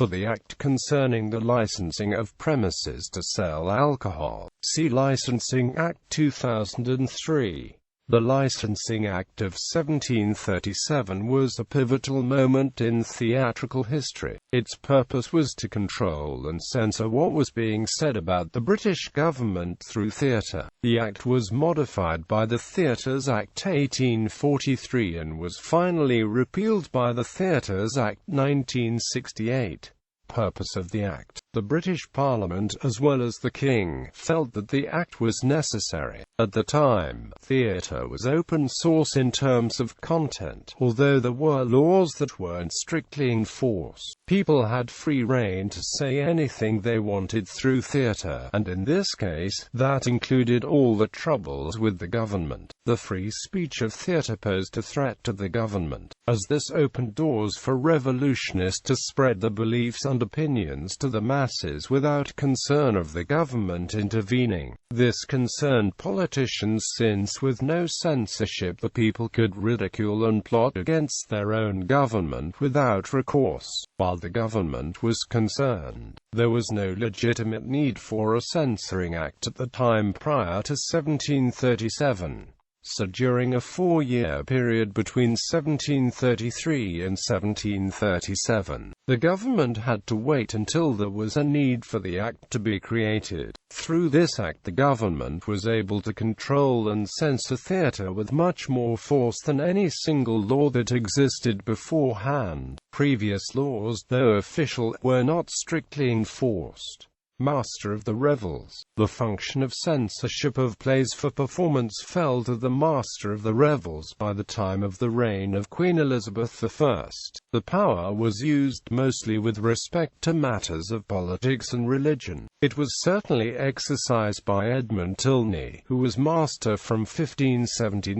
For the Act concerning the licensing of premises to sell alcohol, see Licensing Act 2003. The Licensing Act of 1737 was a pivotal moment in theatrical history. Its purpose was to control and censor what was being said about the British government through theatre. The Act was modified by the Theatres Act 1843 and was finally repealed by the Theatres Act 1968. Purpose of the Act. The British Parliament, as well as the King, felt that the Act was necessary. At the time, theatre was open source in terms of content. Although there were laws that weren't strictly enforced, people had free rein to say anything they wanted through theatre, and in this case, that included all the troubles with the government. The free speech of theatre posed a threat to the government, as this opened doors for revolutionists to spread their beliefs and opinions to the masses without concern of the government intervening. This concerned politicians since with no censorship the people could ridicule and plot against their own government without recourse. While the government was concerned, there was no legitimate need for a censoring act at the time prior to 1737. So during a 4-year period between 1733 and 1737, the government had to wait until there was a need for the Act to be created. Through this Act the government was able to control and censor theatre with much more force than any single law that existed beforehand. Previous laws, though official, were not strictly enforced. Master of the Revels. The function of censorship of plays for performance fell to the Master of the Revels by the time of the reign of Queen Elizabeth I. The power was used mostly with respect to matters of politics and religion. It was certainly exercised by Edmund Tilney, who was master from 1579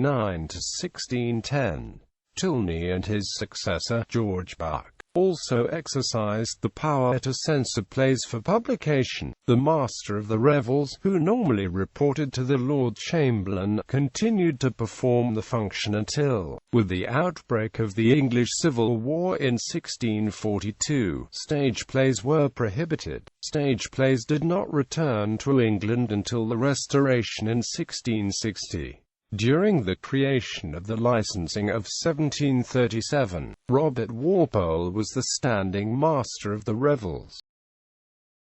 to 1610. Tilney and his successor, George Buck, also exercised the power to censor plays for publication. The Master of the Revels, who normally reported to the Lord Chamberlain, continued to perform the function until, with the outbreak of the English Civil War in 1642, stage plays were prohibited. Stage plays did not return to England until the Restoration in 1660. During the creation of the licensing of 1737, Robert Walpole was the standing Master of the Revels.